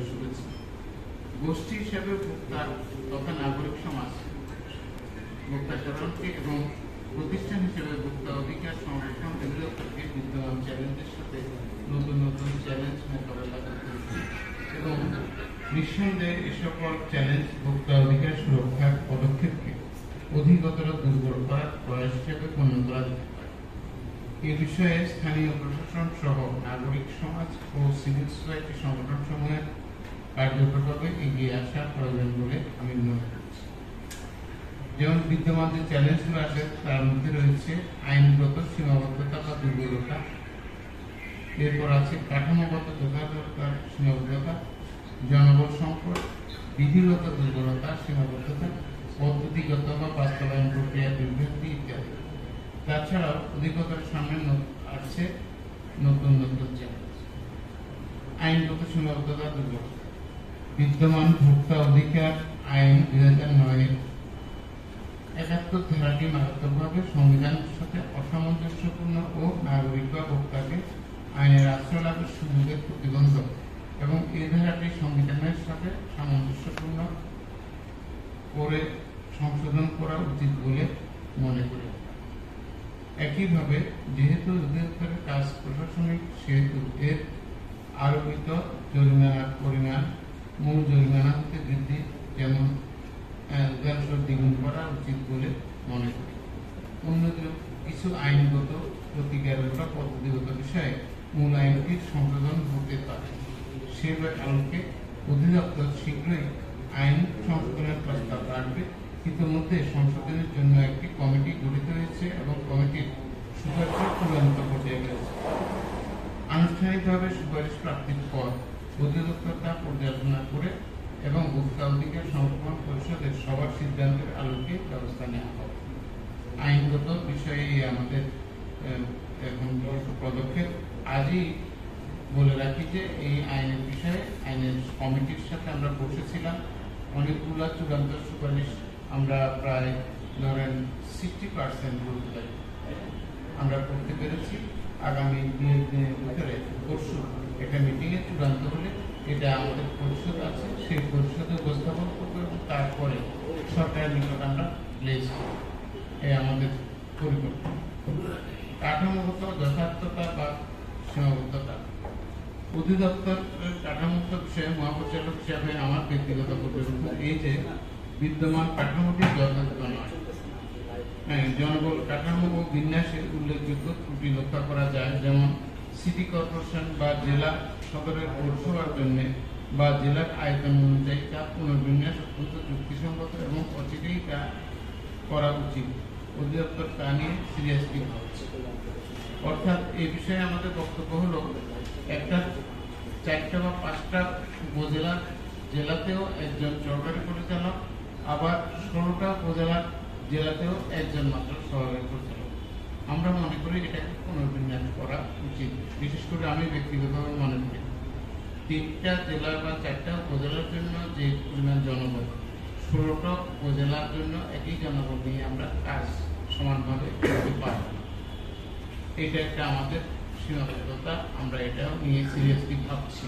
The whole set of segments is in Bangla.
শুভেচ্ছা। গোষ্ঠী হিসেবে ভোক্তা তথা নাগরিক সমাজ ভোক্তাচরণকে এবং প্রতিষ্ঠান হিসেবে ভোক্তা অধিকার সংরক্ষণ অধিদপ্তরকে বিদ্যমান চ্যালেঞ্জের সাথে নতুন নতুন চ্যালেঞ্জ মোকাবেলা করতে হচ্ছে এবং নিঃসন্দেহে এ সকল চ্যালেঞ্জ ভোক্তা অধিকার সুরক্ষার পদক্ষেপকে অধিকতর দুর্বল করার প্রয়াস হিসেবে গণ্য করা যেতে পারে। এ বিষয়ে স্থানীয় প্রশাসন সহ নাগরিক সমাজ ও সিভিল সোসাইটি সংগঠন সমূহের কার্যকরভাবে এগিয়ে আসার প্রয়োজন বলে আমি মনে করছি। যেমন বিদ্যমান যে চ্যালেঞ্জগুলো আছে তার মধ্যে রয়েছে আইনগত সীমাবদ্ধতা বা দুর্বলতা, এরপর আছে কাঠামোগত যথাযথতার সীমাবদ্ধতা, জনবল সংকট, বিধিগত দুর্বলতা, সীমাবদ্ধতা, পদ্ধতিগত বা বাস্তবায়ন প্রক্রিয়া বিভ্রান্তি ইত্যাদি। তাছাড়াও অধিকতর সামনে আসছে নতুন নতুন চ্যালেঞ্জ। আইনগত সীমাবদ্ধতা দুর্বলতা। বিদ্যমান ভোক্তা অধিকার আইন 2009 71 ধারাটি মারাত্মকভাবে সংবিধানের সাথে অসামঞ্জস্যপূর্ণ ও নাগরিক বা ভোক্তাকে আইনের আশ্রয় লাভের সুযোগের প্রতিবন্ধক এবং এই ধারাটি সংবিধানের সাথে সামঞ্জস্যপূর্ণ করে সংশোধন করা উচিত বলে মনে করি। একইভাবে যেহেতু অধিদপ্তরের কাজ প্রশাসনিক সেহেতু এর আরোপিত জরিমানার পরিমাণ মূল জরিমানা হতে বৃদ্ধি যেমন দ্বিগুণ করা উচিত বলে মনে করি। অন্যদিকে কিছু আইনগত প্রতিকারের বা পদ্ধতিগত বিষয়ে মূল আইনটির সংশোধন হতে পারে। সে আলোকে অধিদপ্তর শীঘ্রই আইন সংশোধনের প্রস্তাব রাখবে। ইতিমধ্যে সংশোধনের জন্য একটি কমিটি গঠিত হয়েছে এবং কমিটির সুপারিশ চূড়ান্ত পর্যায়ে রয়েছে। আনুষ্ঠানিকভাবে সুপারিশ প্রাপ্তির পর অধিদপ্তর তা পর্যালোচনা করে এবং ভোক্তা অধিকার সংরক্ষণ পরিষদের সবার সিদ্ধান্তের আলোকে ব্যবস্থা নেওয়া হবে। আইনগত বিষয়ে আমাদের এখন পদক্ষেপ। আজই বলে রাখি যে এই আইনের বিষয়ে আইনের কমিটির সাথে আমরা বসেছিলাম। অনেকগুলো চূড়ান্ত সুপারিশ আমরা প্রায় ধরেন 60% বলতে পারি আমরা করতে পেরেছি। আগামী 2 দিনের ভিতরে পরশু একটা মিটিংয়ে চূড়ান্ত হলে এটা আমাদের পরিষদ আছে, সেই পরিষদে উপস্থাপন করবো এবং তারপরে সরকারের নিকট আমরা প্লেস করব। এই আমাদের পরিকল্পনা। কাঠামোগত যথার্থতা বা সীমাবদ্ধতা। অধিদপ্তরের কাঠামোগত বিষয়ে মহাপরিচালক হিসাবে আমার ব্যক্তিগত পর্যবেক্ষণ এই যে বিদ্যমান কাঠামোটি যথাযথ নয়। জনবল কাঠামো ও বিন্যাসের উল্লেখযোগ্য ত্রুটি লক্ষ্য করা যায়, যেমন সিটি কর্পোরেশন বা জেলা সদরের পৌরসভার জন্য বা জেলার আয়তন অনুযায়ী তা পুনর্বিন্যাস অত্যন্ত যুক্তিসঙ্গত এবং অচিরেই তা করা উচিত। অধিদপ্তর তা নিয়ে সিরিয়াসলি ভাবছে। অর্থাৎ এই বিষয়ে আমাদের বক্তব্য হলো একটা 4টা বা 5টা উপজেলা জেলাতেও একজন সরকারি পরিচালক, আবার 16টা উপজেলা জেলাতেও একজন মাত্র সহকারী পরিচালক। আমরা মনে করি এটাকে পুনর্বিন্যাস করা উচিত। বিশেষ করে আমি ব্যক্তিগতভাবে মনে করি 3টা জেলা বা 4টা উপজেলার জন্য যে পরিমাণ জনবল, 16টা উপজেলার জন্য একই জনবল নিয়ে আমরা কাজ সমানভাবে করতে পারব না। এটা একটা আমাদের সীমাবদ্ধতা, আমরা এটাও নিয়ে সিরিয়াসলি ভাবছি।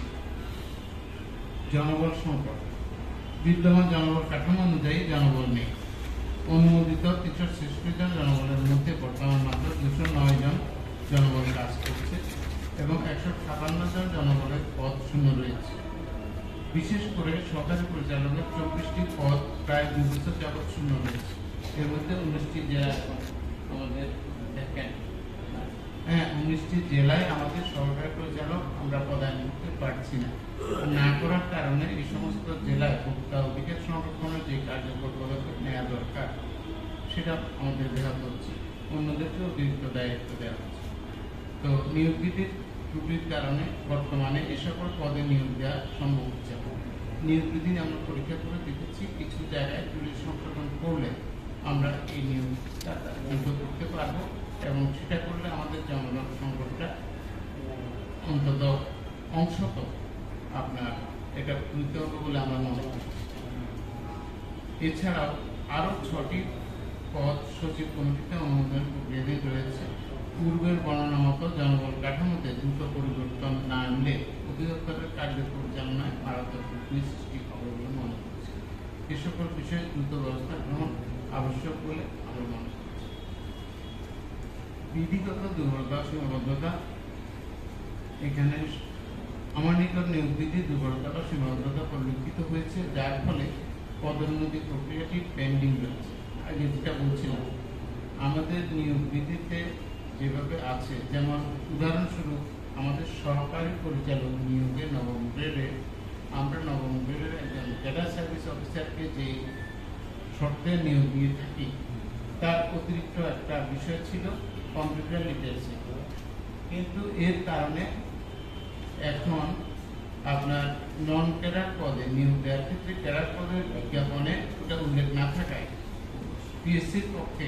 জনবল সংকট। বিদ্যমান জনবল কাঠামো অনুযায়ী জনবল নেই। অনুমোদিত 366 জন জনবলের মধ্যে বর্তমান মাত্র 209 জন জনবল কাজ করছে এবং 157 জন জনবলের পদ শূন্য রয়েছে। বিশেষ করে সরকারি পরিচালকের 24টি পদ প্রায় 2 বছর যাবৎ শূন্য রয়েছে। এর মধ্যে 19টি জেলা আমাদের দেখেন 19টি জেলায় আমাদের সরকারি পরিচালক আমরা পদায়ন করতে পারছি না করার কারণে এই সমস্ত জেলায় ভোক্তা অধিকার সংরক্ষণের যে কার্যকর পদক্ষেপ নেওয়া দরকার সেটা আমাদের দেওয়া হচ্ছে, অন্যদেরকেও অতিরিক্ত দায়িত্ব দেওয়া হচ্ছে। তো নিয়োগ বিধির ত্রুটির কারণে বর্তমানে এ সকল পদে নিয়োগ দেওয়া সম্ভব হচ্ছে না। নিয়োগ বিধি আমরা পরীক্ষা করে দেখেছি, কিছু জায়গায় ত্রুটি সংশোধন করলে আমরা এই নিয়োগটা করতে পারবো এবং সেটা করলে আমাদের জনবল সংকটটা অন্তত অংশত আপনার এটা নিতে হবে বলে আমরা মনে করি। এছাড়াও আরো 6টি পদ সচিব কমিটিতে অনুমোদনের প্রক্রিয়াধীন রয়েছে। পূর্বের বর্ণনা মতো জনবল কাঠামোতে দ্রুত পরিবর্তন না আনলে অধিদপ্তরের কার্য পরিচালনায় মারাত্মক ঝুঁকি সৃষ্টি হবে বলে মনে করছি। এ সকল বিষয়ে দ্রুত ব্যবস্থা গ্রহণ আবশ্যক বলে আমরা মনে করছি। বিধিগত দুর্বলতা সীমাবদ্ধতা, এখানে আমার নিকট নিয়োগ বিধি দুর্বলতা বা সীমাবদ্ধতা পরিলক্ষিত হয়েছে, যার ফলে পদোন্নতি প্রক্রিয়াটি পেন্ডিং রয়েছে। আগে যেটা বলছিলাম, আমাদের নিয়োগ বিধিতে যেভাবে আছে, যেমন উদাহরণস্বরূপ আমাদের সহকারী পরিচালক নিয়োগে নবম গ্রেডে আমরা নবম গ্রেডের একজন ক্যাডার সার্ভিস অফিসারকে যে শর্তে নিয়োগ দিয়ে থাকি, তার অতিরিক্ত একটা বিষয় ছিল কম্পিউটার লিটারেসি। কিন্তু এর কারণে এখন আপনার নন ক্যাডার পদে নিয়োগ দেওয়ার ক্ষেত্রে ক্যাডার পদের বিজ্ঞাপনে ওটা উল্লেখ না থাকায় পিএসসির পক্ষে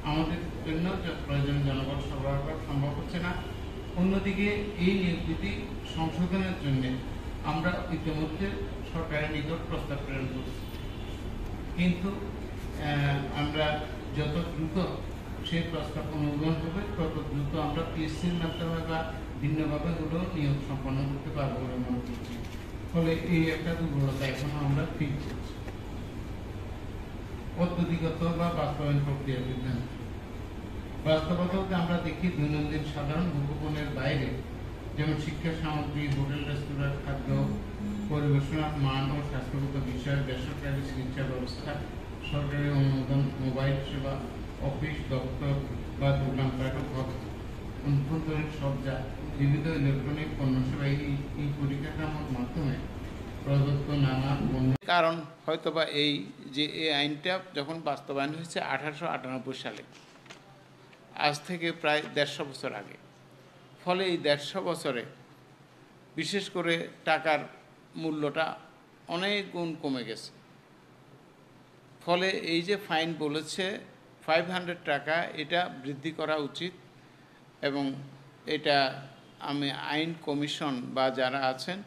আমাদের জন্য প্রয়োজনীয় জনবল সরবরাহ করা সম্ভব হচ্ছে না। অন্যদিকে এই নিয়োগ বিধি সংশোধনের জন্য আমরা ইতিমধ্যে সরকারের নিকট প্রস্তাব প্রেরণ করছি, কিন্তু আমরা যত দ্রুত সেই প্রস্তাব অনুমোদন হবে তত দ্রুত আমরা পিএসসির মাধ্যমে বা ভিন্নভাবে হলেও নিয়োগ সম্পন্ন করতে পারবো বলে মনে করছি। ফলে এই একটা দুর্বলতা এখনো আমরা ফিল করছি। পদ্ধতিগত বা বাস্তবায়ন প্রক্রিয়া বিধান, বাস্তবতাতে আমরা দেখি দৈনন্দিন সাধারণ ভোগ্যপণ্যের বাইরে, যেমন শিক্ষা সামগ্রী, হোটেল রেস্তোরাঁ, খাদ্য পরিবেশনার মান ও স্বাস্থ্যগত বিষয়, বেসরকারি চিকিৎসা ব্যবস্থা, সরকারি অনুমোদন, মোবাইল সেবা, অফিস দপ্তর বা দোকানপাট, অভ্যন্তরীণ সজ্জা, বিবিধ ইলেকট্রনিক পণ্য সেবা, এই পরিকাঠামোর মাধ্যমে প্রদত্ত নানা পণ্য। কারণ হয়তোবা এই যে এই আইনটা যখন বাস্তবায়ন হয়েছে 1898 সালে, আজ থেকে প্রায় 150 বছর আগে। ফলে এই 150 বছরে বিশেষ করে টাকার মূল্যটা অনেক গুণ কমে গেছে। ফলে এই যে ফাইন বলেছে 500 টাকা, এটা বৃদ্ধি করা উচিত এবং এটা আমি আইন কমিশন বা যারা আছেন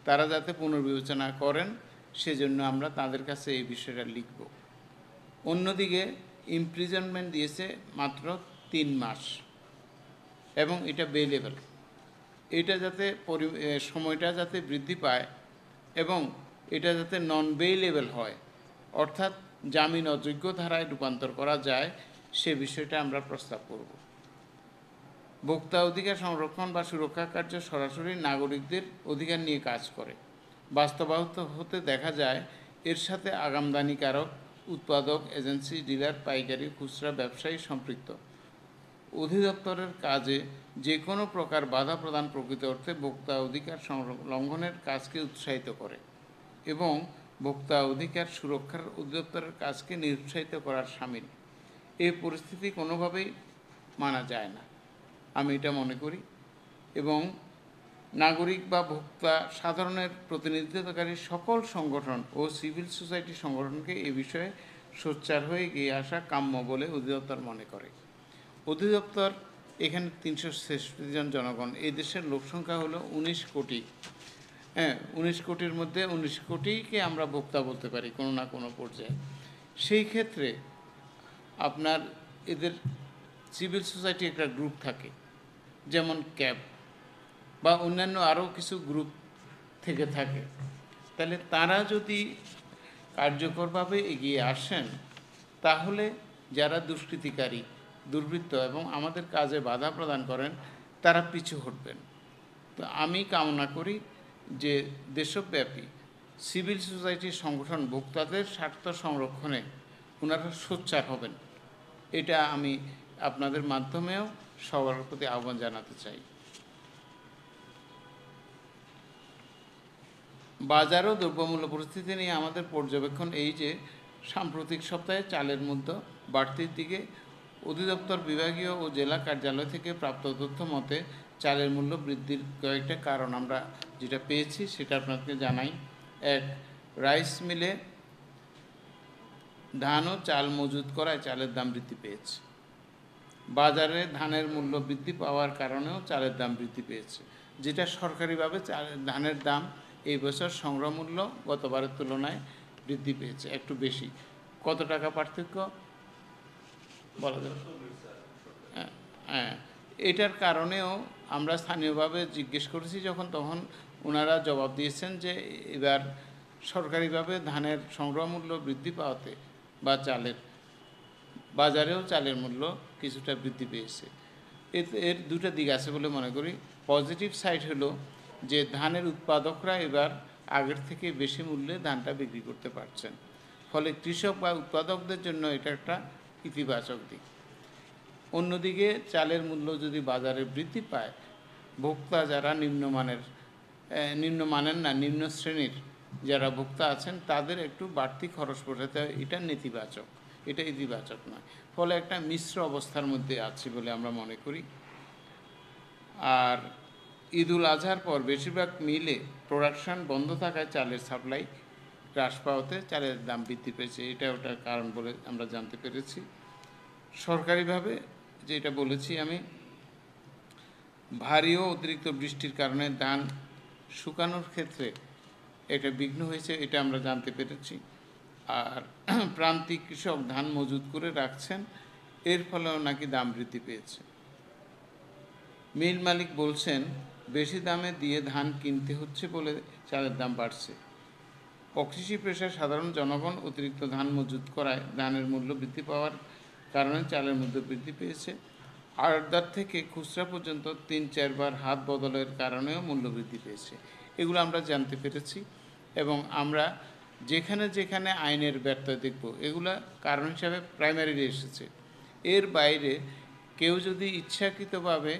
তারা যাতে পুনর্বিবেচনা করেন, সেজন্য আমরা তাদের কাছে এই বিষয়টা লিখব। অন্যদিকে ইমপ্রিজনমেন্ট দিয়েছে মাত্র 3 মাস এবং এটা বেলেবল। এটা যাতে সময়টা যাতে বৃদ্ধি পায় এবং এটা যাতে নন বেলেবল হয়, অর্থাৎ জামিন অযোগ্য ধারায় রূপান্তর করা যায়, সে বিষয়টা আমরা প্রস্তাব করব। ভোক্তা অধিকার সংরক্ষণ বা সুরক্ষা কার্য সরাসরি নাগরিকদের অধিকার নিয়ে কাজ করে। বাস্তবায়িত হতে দেখা যায় এর সাথে আগামদানিকারক, উৎপাদক, এজেন্সি, ডিলার, পাইকারি, খুচরা ব্যবসায়ী সম্পৃক্ত। অধিদপ্তরের কাজে যে কোনো প্রকার বাধা প্রদান প্রকৃত অর্থে ভোক্তা অধিকার লঙ্ঘনের কাজকে উৎসাহিত করে এবং ভোক্তা অধিকার সুরক্ষার অধিদপ্তরের কাজকে নিরুৎসাহিত করার শামিল। এই পরিস্থিতি কোনোভাবেই মানা যায় না, আমি এটা মনে করি। এবং নাগরিক বা ভোক্তা সাধারণের প্রতিনিধিত্বকারী সকল সংগঠন ও সিভিল সোসাইটি সংগঠনকে এ বিষয়ে সোচ্চার হয়ে এগিয়ে আসা কাম্য বলে অধিদপ্তর মনে করে। অধিদপ্তর এখানে 366 জন জনগণ, এই দেশের লোকসংখ্যা হলো 19 কোটি। 19 কোটির মধ্যে 19 কোটিকে আমরা ভোক্তা বলতে পারি কোনো না কোনো পর্যায়ে। সেই ক্ষেত্রে আপনার এদের সিভিল সোসাইটি একটা গ্রুপ থাকে, যেমন ক্যাব বা অন্যান্য আরও কিছু গ্রুপ থেকে থাকে। তাহলে তারা যদি কার্যকরভাবে এগিয়ে আসেন, তাহলে যারা দুষ্কৃতিকারী, দুর্বৃত্ত এবং আমাদের কাজে বাধা প্রদান করেন, তারা পিছু হটবেন। তো আমি কামনা করি যে দেশব্যাপী সিভিল সোসাইটির সংগঠন ভোক্তাদের স্বার্থ সংরক্ষণে ওনারা সোচ্চার হবেন, এটা আমি আপনাদের মাধ্যমেও সবার প্রতি আহ্বান জানাতে চাই। বাজার ও দ্রব্যমূল্য পরিস্থিতি নিয়ে আমাদের পর্যবেক্ষণ এই যে সাম্প্রতিক সপ্তাহে চালের মূল্য বাড়তির দিকে। অধিদপ্তর বিভাগীয় ও জেলা কার্যালয় থেকে প্রাপ্ত তথ্য মতে চালের মূল্য বৃদ্ধির কয়েকটা কারণ আমরা যেটা পেয়েছি সেটা আপনাকে জানাই। 1, রাইস মিলে ধান ও চাল মজুত করায় চালের দাম বৃদ্ধি পেয়েছে। বাজারে ধানের মূল্য বৃদ্ধি পাওয়ার কারণেও চালের দাম বৃদ্ধি পেয়েছে, যেটা সরকারিভাবে ধানের দাম এই বছর সংগ্রহ মূল্য গতবারের তুলনায় বৃদ্ধি পেয়েছে একটু বেশি। কত টাকা পার্থক্য বলা যাবে? এটার কারণেও আমরা স্থানীয়ভাবে জিজ্ঞেস করেছি যখন, তখন ওনারা জবাব দিয়েছেন যে এবার সরকারিভাবে ধানের সংগ্রহ মূল্য বৃদ্ধি পাওয়াতে বা চালের বাজারেও চালের মূল্য কিছুটা বৃদ্ধি পেয়েছে। এর দুটো দিক আছে বলে মনে করি। পজিটিভ সাইড হলো যে ধানের উৎপাদকরা এবার আগের থেকে বেশি মূল্যে ধানটা বিক্রি করতে পারছেন, ফলে কৃষক বা উৎপাদকদের জন্য এটা একটা ইতিবাচক দিক। অন্যদিকে চালের মূল্য যদি বাজারে বৃদ্ধি পায়, ভোক্তা যারা নিম্ন শ্রেণীর যারা ভোক্তা আছেন তাদের একটু বাড়তি খরচ পড়তে হয়, এটা নেতিবাচক, এটা ইতিবাচক নয়। ফলে একটা মিশ্র অবস্থার মধ্যে আছি বলে আমরা মনে করি। আর ঈদুল আজহার পর বেশিরভাগ মিলে প্রোডাকশন বন্ধ থাকায় চালের সাপ্লাই হ্রাস পাওয়াতে চালের দাম বৃদ্ধি পেয়েছে, এটা ওটার কারণ বলে আমরা জানতে পেরেছি। সরকারিভাবে যেটা বলেছি আমি, ভারী ও অতিরিক্ত বৃষ্টির কারণে ধান শুকানোর ক্ষেত্রে এটা বিঘ্ন হয়েছে, এটা আমরা জানতে পেরেছি। আর প্রান্তিক কৃষক ধান মজুত করে রাখছেন, এর ফলেও নাকি দাম বৃদ্ধি পেয়েছে। মিল মালিক বলছেন বেশি দামে দিয়ে ধান কিনতে হচ্ছে বলে চালের দাম বাড়ছে। অকৃষি পেশার সাধারণ জনগণ অতিরিক্ত ধান মজুত করায় ধানের মূল্য বৃদ্ধি পাওয়ার কারণে চালের মূল্য বৃদ্ধি পেয়েছে। আড়তদার থেকে খুচরা পর্যন্ত ৩-৪ বার হাত বদলের কারণেও মূল্য বৃদ্ধি পেয়েছে। এগুলো আমরা জানতে পেরেছি এবং আমরা যেখানে যেখানে আইনের ব্যত্যয় দেখব এগুলা কারণ হিসাবে প্রাইমারিলি এসেছে। এর বাইরে কেউ যদি ইচ্ছাকৃতভাবে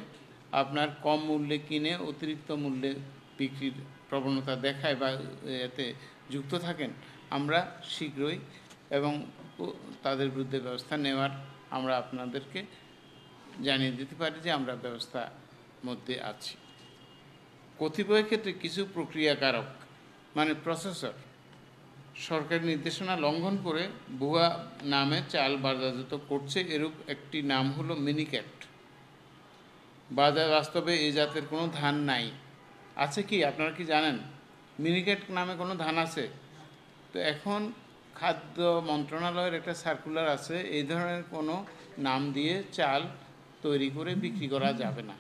আপনার কম মূল্যে কিনে অতিরিক্ত মূল্যে বিক্রির প্রবণতা দেখায় বা এতে যুক্ত থাকেন, আমরা শীঘ্রই এবং তাদের বিরুদ্ধে ব্যবস্থা নেওয়ার আমরা আপনাদেরকে জানিয়ে দিতে পারি যে আমরা ব্যবস্থার মধ্যে আছি। কতিপয় ক্ষেত্রে কিছু প্রক্রিয়াকারক মানে প্রসেসর সরকারি নির্দেশনা লঙ্ঘন করে ভুয়া নামে চাল বাজারজাত করছে। এরূপ একটি নাম হলো মিনিক্যাট। বাস্তবে এই জাতের কোনো ধান নাই। আছে কি, আপনারা কি জানেন মিনিক্যাট নামে কোনো ধান আছে? তো এখন খাদ্য মন্ত্রণালয়ের একটা সার্কুলার আছে, এই ধরনের কোনো নাম দিয়ে চাল তৈরি করে বিক্রি করা যাবে না।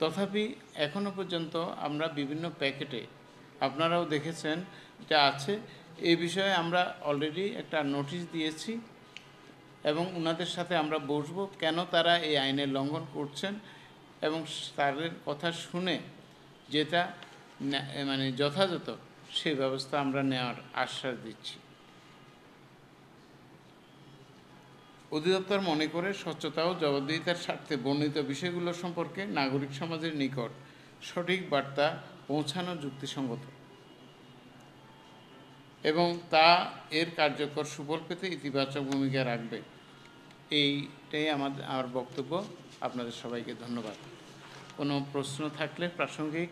তথাপি এখনও পর্যন্ত আমরা বিভিন্ন প্যাকেটে, আপনারাও দেখেছেন এটা আছে, এই বিষয়ে আমরা অলরেডি একটা নোটিশ দিয়েছি এবং ওনাদের সাথে আমরা বসবো কেন তারা এই আইনের লঙ্ঘন করছেন এবং তাদের কথা শুনে যেটা মানে যথাযথ সেই ব্যবস্থা আমরা নেওয়ার আশ্বাস দিচ্ছি। অধিদপ্তর মনে করে স্বচ্ছতা ও জবাবদিহিতার স্বার্থে বর্ণিত বিষয়গুলো সম্পর্কে নাগরিক সমাজের নিকট সঠিক বার্তা পৌঁছানো যুক্তিসঙ্গত এবং তা এর কার্যকর সুফল পেতে ইতিবাচক ভূমিকা রাখবে। এইটাই আমার বক্তব্য। আপনাদের সবাইকে ধন্যবাদ। কোনো প্রশ্ন থাকলে প্রাসঙ্গিক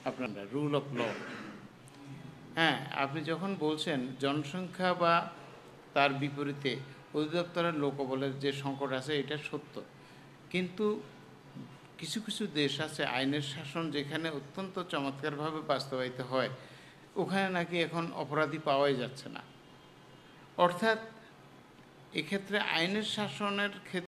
আপনারা রুল অফ ল, হ্যাঁ, আপনি যখন বলছেন জনসংখ্যা বা তার বিপরীতে অধিদপ্তরের লোকবলের যে সংকট আছে এটা সত্য, কিন্তু কিছু কিছু দেশ আছে আইনের শাসন যেখানে অত্যন্ত চমৎকারভাবে বাস্তবায়িত হয়, ওখানে নাকি এখন অপরাধী পাওয়াই যাচ্ছে না। অর্থাৎ এক্ষেত্রে আইনের শাসনের ক্ষেত্রে